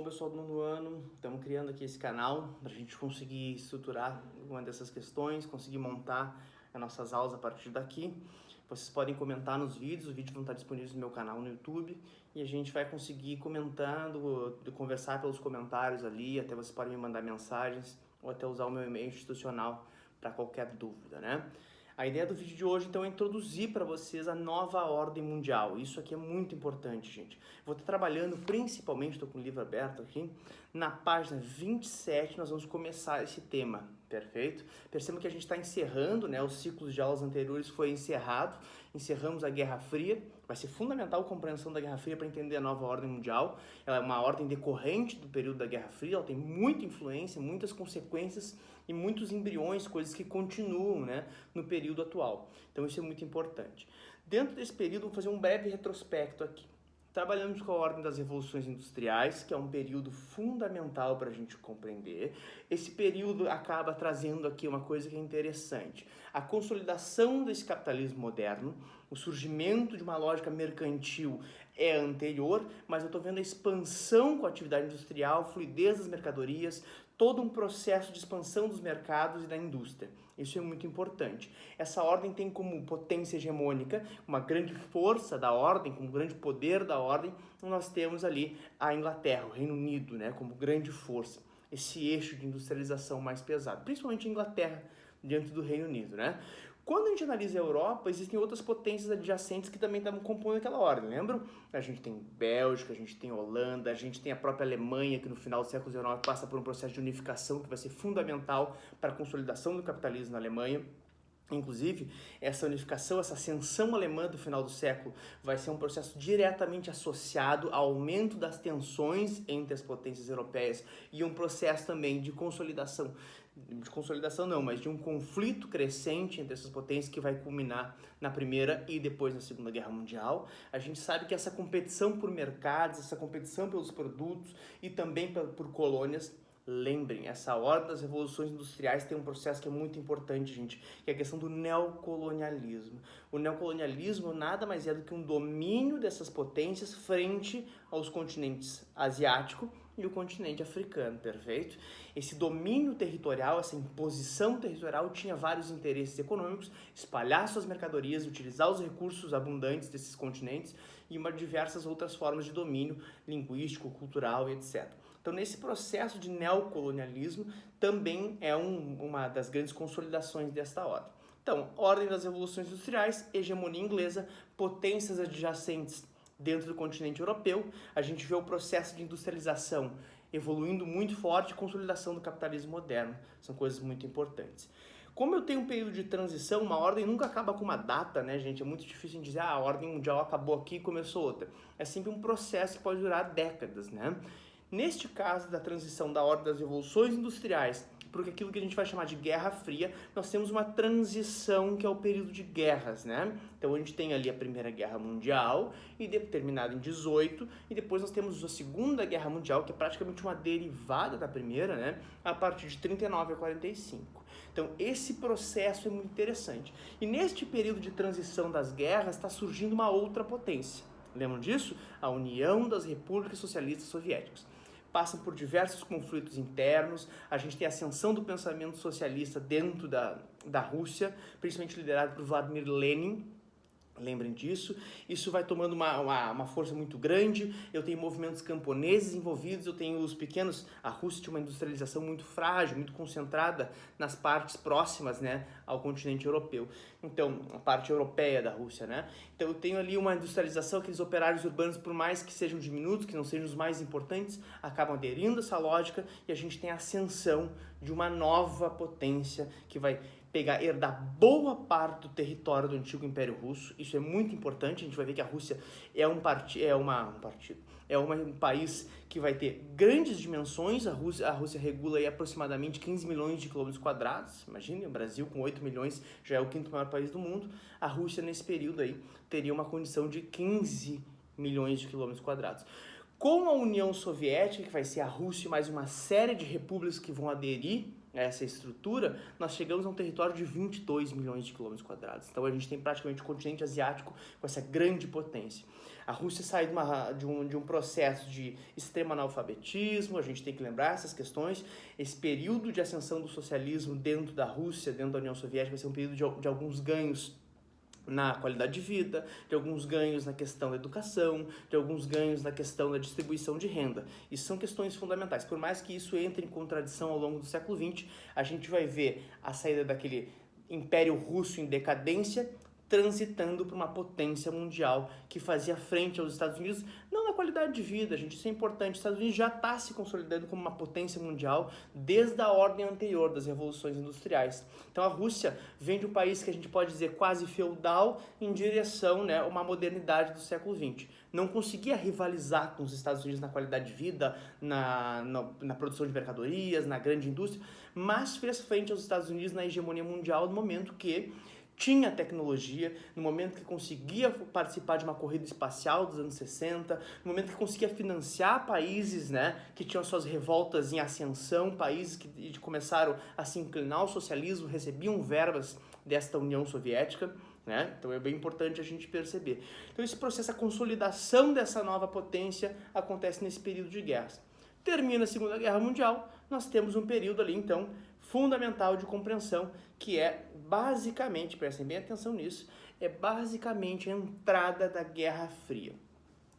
bom, pessoal do nono ano? Estamos criando aqui esse canal para a gente conseguir estruturar uma dessas questões, conseguir montar as nossas aulas a partir daqui. Vocês podem comentar nos vídeos, os vídeos vão estar disponíveis no meu canal no YouTube e a gente vai conseguir comentando, conversar pelos comentários ali, até vocês podem me mandar mensagens ou até usar o meu e-mail institucional para qualquer dúvida, né? A ideia do vídeo de hoje, então, é introduzir para vocês a nova ordem mundial. Isso aqui é muito importante, gente. Vou estar trabalhando principalmente, estou com o livro aberto aqui, na página 27 nós vamos começar esse tema, perfeito? Percebam que a gente está encerrando, né? Os ciclos de aulas anteriores foi encerrado, encerramos a Guerra Fria. Vai ser fundamental a compreensão da Guerra Fria para entender a nova ordem mundial. Ela é uma ordem decorrente do período da Guerra Fria, ela tem muita influência, muitas consequências e muitos embriões, coisas que continuam, né, no período atual. Então isso é muito importante. Dentro desse período, vou fazer um breve retrospecto aqui. Trabalhamos com a ordem das revoluções industriais, que é um período fundamental para a gente compreender. Esse período acaba trazendo aqui uma coisa que é interessante. A consolidação desse capitalismo moderno, o surgimento de uma lógica mercantil é anterior, mas eu estou vendo a expansão com a atividade industrial, fluidez das mercadorias, todo um processo de expansão dos mercados e da indústria. Isso é muito importante. Essa ordem tem como potência hegemônica, uma grande força da ordem, como grande poder da ordem, nós temos ali a Inglaterra, o Reino Unido, né, como grande força. Esse eixo de industrialização mais pesado, principalmente a Inglaterra, dentro do Reino Unido, né? Quando a gente analisa a Europa, existem outras potências adjacentes que também estavam compondo aquela ordem, lembram? A gente tem Bélgica, a gente tem Holanda, a gente tem a própria Alemanha, que no final do século XIX passa por um processo de unificação que vai ser fundamental para a consolidação do capitalismo na Alemanha. Inclusive, essa unificação, essa ascensão alemã do final do século vai ser um processo diretamente associado ao aumento das tensões entre as potências europeias e um processo também de consolidação não, mas de um conflito crescente entre essas potências que vai culminar na Primeira e depois na Segunda Guerra Mundial. A gente sabe que essa competição por mercados, essa competição pelos produtos e também por colônias. Lembrem, essa ordem das revoluções industriais tem um processo que é muito importante, gente, que é a questão do neocolonialismo. O neocolonialismo nada mais é do que um domínio dessas potências frente aos continentes asiático e o continente africano, perfeito? Esse domínio territorial, essa imposição territorial tinha vários interesses econômicos, espalhar suas mercadorias, utilizar os recursos abundantes desses continentes e diversas outras formas de domínio linguístico, cultural e etc. Então, nesse processo de neocolonialismo, também é uma das grandes consolidações desta ordem. Então, ordem das revoluções industriais, hegemonia inglesa, potências adjacentes dentro do continente europeu, a gente vê o processo de industrialização evoluindo muito forte, consolidação do capitalismo moderno, são coisas muito importantes. Como eu tenho um período de transição, uma ordem nunca acaba com uma data, né, gente? É muito difícil em dizer, a ordem mundial acabou aqui e começou outra. É sempre um processo que pode durar décadas, né? Neste caso da transição da ordem das revoluções industriais para aquilo que a gente vai chamar de Guerra Fria, nós temos uma transição que é o período de guerras, né? Então a gente tem ali a Primeira Guerra Mundial, e terminada em 18, e depois nós temos a Segunda Guerra Mundial, que é praticamente uma derivada da Primeira, né? A partir de 39 a 45. Então esse processo é muito interessante. E neste período de transição das guerras está surgindo uma outra potência. Lembram disso? A União das Repúblicas Socialistas Soviéticas. Passam por diversos conflitos internos, a gente tem a ascensão do pensamento socialista dentro da Rússia, principalmente liderado por Vladimir Lenin. Lembrem disso, isso vai tomando uma força muito grande, eu tenho movimentos camponeses envolvidos, eu tenho os pequenos, a Rússia tinha uma industrialização muito frágil, muito concentrada nas partes próximas, né, ao continente europeu, então, a parte europeia da Rússia, né, então eu tenho ali uma industrialização, aqueles operários urbanos, por mais que sejam diminutos, que não sejam os mais importantes, acabam aderindo a essa lógica, e a gente tem a ascensão de uma nova potência que vai herdar boa parte do território do antigo Império Russo. Isso é muito importante, a gente vai ver que a Rússia é um país que vai ter grandes dimensões. A Rússia regula aí aproximadamente 15 milhões de quilômetros quadrados. Imagine, o Brasil com 8 milhões já é o quinto maior país do mundo. A Rússia nesse período aí teria uma condição de 15 milhões de quilômetros quadrados. Com a União Soviética, que vai ser a Rússia e mais uma série de repúblicas que vão aderir a essa estrutura, nós chegamos a um território de 22 milhões de quilômetros quadrados. Então a gente tem praticamente o continente asiático com essa grande potência. A Rússia sai de um processo de extremo analfabetismo, a gente tem que lembrar essas questões. Esse período de ascensão do socialismo dentro da Rússia, dentro da União Soviética, vai ser um período de alguns ganhos na qualidade de vida, de alguns ganhos na questão da educação, de alguns ganhos na questão da distribuição de renda. Isso são questões fundamentais. Por mais que isso entre em contradição ao longo do século XX, a gente vai ver a saída daquele Império Russo em decadência, transitando para uma potência mundial que fazia frente aos Estados Unidos, não na qualidade de vida, gente, isso é importante. Os Estados Unidos já está se consolidando como uma potência mundial desde a ordem anterior das revoluções industriais. Então a Rússia vem de um país que a gente pode dizer quase feudal em direção, né, a uma modernidade do século XX. Não conseguia rivalizar com os Estados Unidos na qualidade de vida, na produção de mercadorias, na grande indústria, mas fez frente aos Estados Unidos na hegemonia mundial no momento que tinha tecnologia, no momento que conseguia participar de uma corrida espacial dos anos 60, no momento que conseguia financiar países, né, que tinham suas revoltas em ascensão, países que começaram a se inclinar ao socialismo, recebiam verbas desta União Soviética, né? Então é bem importante a gente perceber. Então esse processo, a consolidação dessa nova potência acontece nesse período de guerras. Termina a Segunda Guerra Mundial, nós temos um período ali, então, fundamental de compreensão, que é basicamente, prestem bem atenção nisso, é basicamente a entrada da Guerra Fria.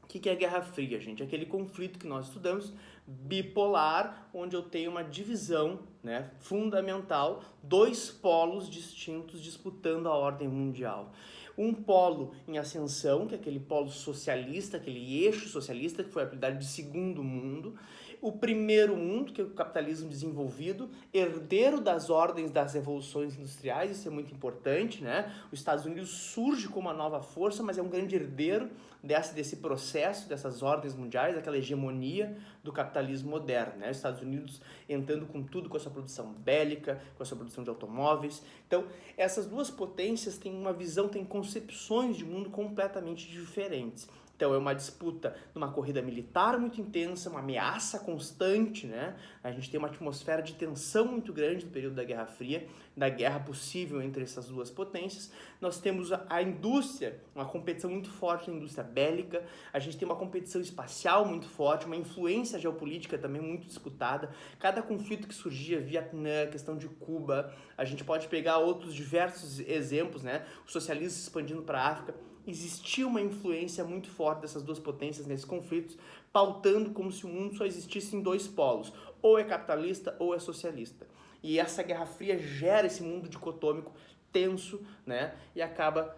O que é a Guerra Fria, gente? Aquele conflito que nós estudamos, bipolar, onde eu tenho uma divisão, né, fundamental, dois polos distintos disputando a ordem mundial. Um polo em ascensão, que é aquele polo socialista, aquele eixo socialista, que foi apelidado de Segundo Mundo. O Primeiro Mundo, que é o capitalismo desenvolvido, herdeiro das ordens das revoluções industriais, isso é muito importante, né? Os Estados Unidos surge como uma nova força, mas é um grande herdeiro desse processo, dessas ordens mundiais, daquela hegemonia do capitalismo moderno, né? Os Estados Unidos entrando com tudo, com a sua produção bélica, com a sua produção de automóveis. Então, essas duas potências têm uma visão, têm concepções de mundo completamente diferentes. Então é uma disputa numa corrida militar muito intensa, uma ameaça constante, né? A gente tem uma atmosfera de tensão muito grande no período da Guerra Fria, da guerra possível entre essas duas potências. Nós temos a indústria, uma competição muito forte na indústria bélica, a gente tem uma competição espacial muito forte, uma influência geopolítica também muito disputada. Cada conflito que surgia, Vietnã, questão de Cuba, a gente pode pegar outros diversos exemplos, né? O socialismo se expandindo para a África. Existia uma influência muito forte dessas duas potências nesses conflitos, pautando como se o mundo só existisse em dois polos, ou é capitalista ou é socialista. E essa Guerra Fria gera esse mundo dicotômico tenso, né? E acaba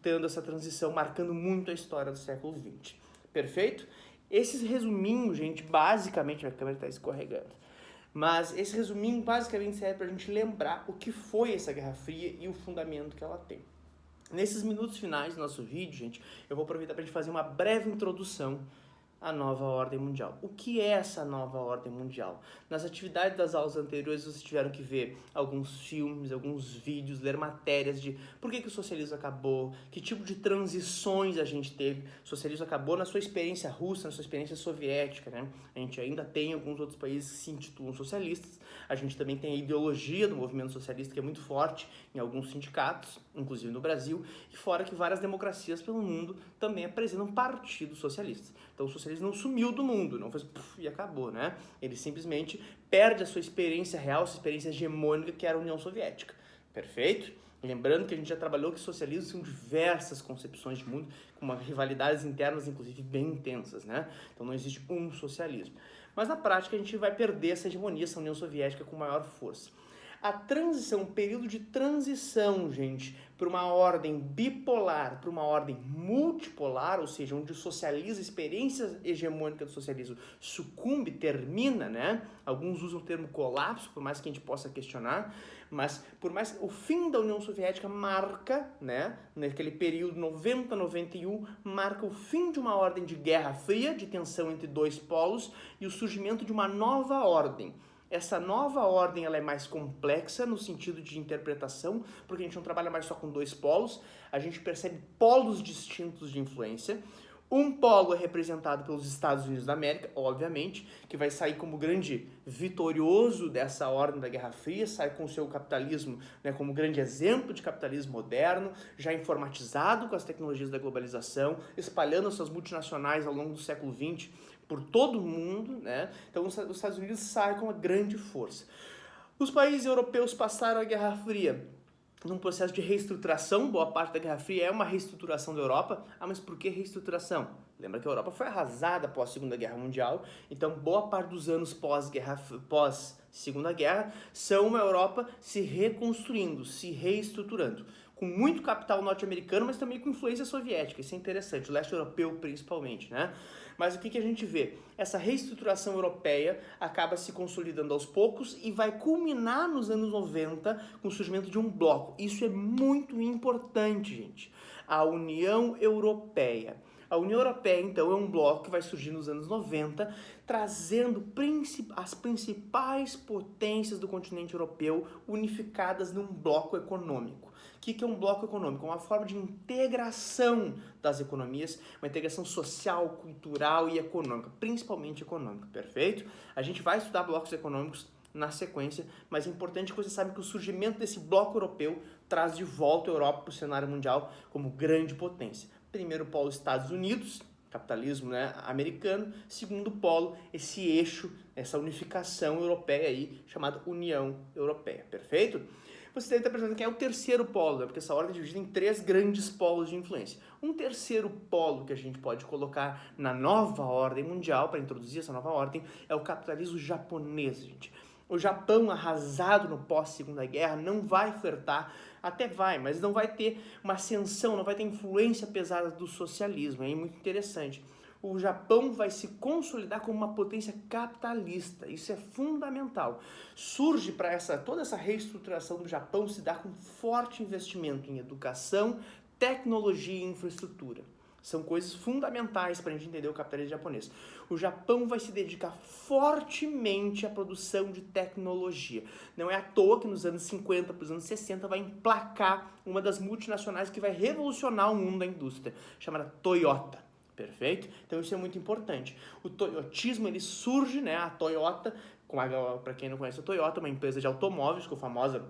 tendo essa transição, marcando muito a história do século XX. Perfeito? Esses resuminhos, gente, basicamente, minha câmera está escorregando, mas esse resuminho basicamente serve para a gente lembrar o que foi essa Guerra Fria e o fundamento que ela tem. Nesses minutos finais do nosso vídeo, gente, eu vou aproveitar para a gente fazer uma breve introdução à nova ordem mundial. O que é essa nova ordem mundial? Nas atividades das aulas anteriores, vocês tiveram que ver alguns filmes, alguns vídeos, ler matérias de por que o socialismo acabou, que tipo de transições a gente teve. O socialismo acabou na sua experiência russa, na sua experiência soviética, né? A gente ainda tem alguns outros países que se intitulam socialistas. A gente também tem a ideologia do movimento socialista, que é muito forte em alguns sindicatos, inclusive no Brasil, e fora que várias democracias pelo mundo também apresentam partidos socialistas. Então o socialismo não sumiu do mundo, não fez puff, e acabou, né? Ele simplesmente perde a sua experiência real, sua experiência hegemônica, que era a União Soviética. Perfeito? Lembrando que a gente já trabalhou que socialismo são diversas concepções de mundo, com rivalidades internas, inclusive, bem intensas, né? Então não existe um socialismo. Mas na prática a gente vai perder essa hegemonia, essa União Soviética com maior força. A transição, o período de transição, gente, para uma ordem bipolar, para uma ordem multipolar, ou seja, onde o socialismo, a experiência hegemônica do socialismo sucumbe, termina, né? Alguns usam o termo colapso, por mais que a gente possa questionar, mas por mais o fim da União Soviética marca, né, naquele período 90-91, marca o fim de uma ordem de guerra fria, de tensão entre dois polos, e o surgimento de uma nova ordem. Essa nova ordem ela é mais complexa no sentido de interpretação, porque a gente não trabalha mais só com dois polos, a gente percebe polos distintos de influência. Um polo é representado pelos Estados Unidos da América, obviamente, que vai sair como grande vitorioso dessa ordem da Guerra Fria, sai com o seu capitalismo, né, como grande exemplo de capitalismo moderno, já informatizado com as tecnologias da globalização, espalhando suas multinacionais ao longo do século XX por todo o mundo, né? Então os Estados Unidos saem com uma grande força. Os países europeus passaram a Guerra Fria num processo de reestruturação, boa parte da Guerra Fria é uma reestruturação da Europa. Ah, mas por que reestruturação? Lembra que a Europa foi arrasada após a Segunda Guerra Mundial, então boa parte dos anos pós-Segunda Guerra são uma Europa se reconstruindo, se reestruturando, com muito capital norte-americano, mas também com influência soviética. Isso é interessante, o leste europeu principalmente, né? Mas o que a gente vê? Essa reestruturação europeia acaba se consolidando aos poucos e vai culminar nos anos 90 com o surgimento de um bloco. Isso é muito importante, gente. A União Europeia. A União Europeia, então, é um bloco que vai surgir nos anos 90, trazendo as principais potências do continente europeu unificadas num bloco econômico. O que é um bloco econômico? É uma forma de integração das economias, uma integração social, cultural e econômica, principalmente econômica, perfeito? A gente vai estudar blocos econômicos na sequência, mas é importante que você saiba que o surgimento desse bloco europeu traz de volta a Europa para o cenário mundial como grande potência. Primeiro polo, Estados Unidos, capitalismo, né, americano. Segundo polo, esse eixo, essa unificação europeia aí, chamada União Europeia, perfeito? Você deve estar pensando que é o terceiro polo, né? Porque essa ordem é dividida em 3 grandes polos de influência. Um terceiro polo que a gente pode colocar na nova ordem mundial, para introduzir essa nova ordem, é o capitalismo japonês, gente. O Japão, arrasado no pós-Segunda Guerra, não vai flertar, até vai, mas não vai ter uma ascensão, não vai ter influência pesada do socialismo. É muito interessante. O Japão vai se consolidar como uma potência capitalista. Isso é fundamental. Surge para toda essa reestruturação do Japão se dar com forte investimento em educação, tecnologia e infraestrutura. São coisas fundamentais para a gente entender o capitalismo japonês. O Japão vai se dedicar fortemente à produção de tecnologia. Não é à toa que nos anos 50 para os anos 60 vai emplacar uma das multinacionais que vai revolucionar o mundo da indústria, chamada Toyota. Perfeito? Então isso é muito importante. O toyotismo, ele surge, né? A Toyota, para quem não conhece a Toyota, uma empresa de automóveis, ficou famosa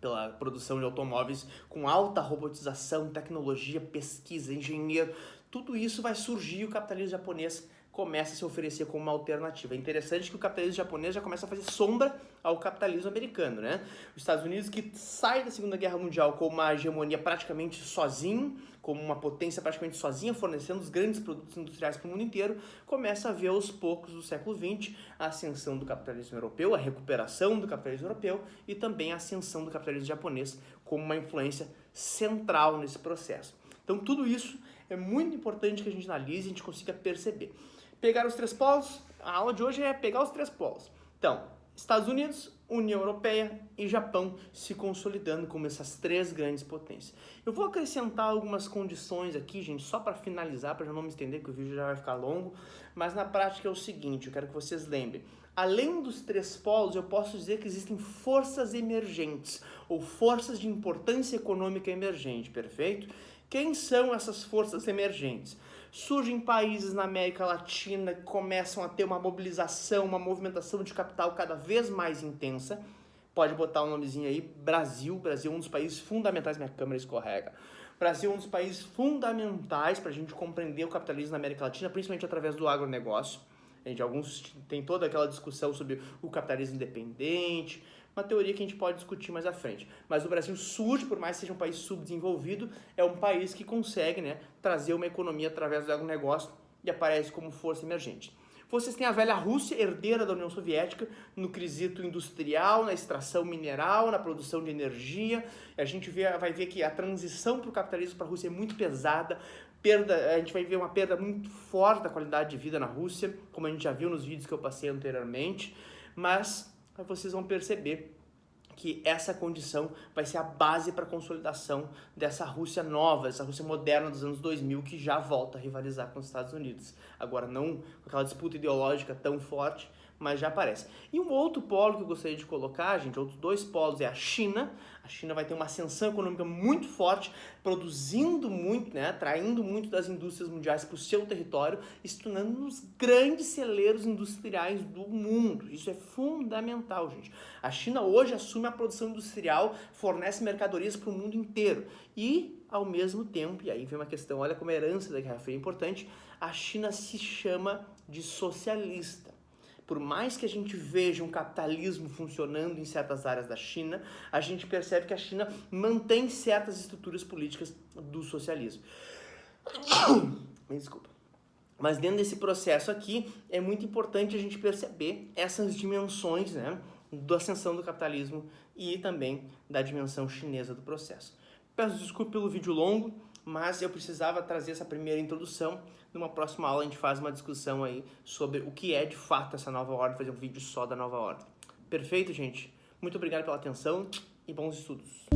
pela produção de automóveis com alta robotização, tecnologia, pesquisa, engenheiro. Tudo isso vai surgir e o capitalismo japonês começa a se oferecer como uma alternativa. É interessante que o capitalismo japonês já começa a fazer sombra ao capitalismo americano, né? Os Estados Unidos, que sai da Segunda Guerra Mundial com uma hegemonia praticamente sozinho, como uma potência praticamente sozinha, fornecendo os grandes produtos industriais para o mundo inteiro, começa a ver aos poucos do século XX a ascensão do capitalismo europeu, a recuperação do capitalismo europeu e também a ascensão do capitalismo japonês como uma influência central nesse processo. Então tudo isso é muito importante que a gente analise e a gente consiga perceber. Pegar os 3 polos, a aula de hoje é pegar os 3 polos. Então, Estados Unidos, União Europeia e Japão se consolidando como essas 3 grandes potências. Eu vou acrescentar algumas condições aqui, gente, só para finalizar, para já não me estender, que o vídeo já vai ficar longo, mas na prática é o seguinte, eu quero que vocês lembrem. Além dos 3 polos, eu posso dizer que existem forças emergentes, ou forças de importância econômica emergente, perfeito? Quem são essas forças emergentes? Surgem países na América Latina que começam a ter uma mobilização, uma movimentação de capital cada vez mais intensa. Pode botar um nomezinho aí, Brasil. Brasil é um dos países fundamentais, minha câmera escorrega. Brasil é um dos países fundamentais para a gente compreender o capitalismo na América Latina, principalmente através do agronegócio. Alguns tem toda aquela discussão sobre o capitalismo independente, uma teoria que a gente pode discutir mais à frente. Mas o Brasil surge, por mais que seja um país subdesenvolvido, é um país que consegue, né, trazer uma economia através do agronegócio e aparece como força emergente. Vocês têm a velha Rússia, herdeira da União Soviética, no quesito industrial, na extração mineral, na produção de energia. A gente vai ver que a transição para o capitalismo para a Rússia é muito pesada. A gente vai ver uma perda muito forte da qualidade de vida na Rússia, como a gente já viu nos vídeos que eu passei anteriormente, mas vocês vão perceber que essa condição vai ser a base para a consolidação dessa Rússia nova, essa Rússia moderna dos anos 2000, que já volta a rivalizar com os Estados Unidos. Agora não com aquela disputa ideológica tão forte, mas já aparece. E um outro polo que eu gostaria de colocar, gente, outros dois polos, é a China. A China vai ter uma ascensão econômica muito forte, produzindo muito, né, atraindo muito das indústrias mundiais para o seu território, e se tornando um dos grandes celeiros industriais do mundo. Isso é fundamental, gente. A China hoje assume a produção industrial, fornece mercadorias para o mundo inteiro. E, ao mesmo tempo, e aí vem uma questão, olha como a herança da Guerra Fria é importante, a China se chama de socialista. Por mais que a gente veja um capitalismo funcionando em certas áreas da China, a gente percebe que a China mantém certas estruturas políticas do socialismo. Me desculpa. Mas dentro desse processo aqui, é muito importante a gente perceber essas dimensões, né, da ascensão do capitalismo e também da dimensão chinesa do processo. Peço desculpa pelo vídeo longo, mas eu precisava trazer essa primeira introdução. Numa próxima aula a gente faz uma discussão aí sobre o que é de fato essa nova ordem, fazer um vídeo só da nova ordem. Perfeito, gente? Muito obrigado pela atenção e bons estudos.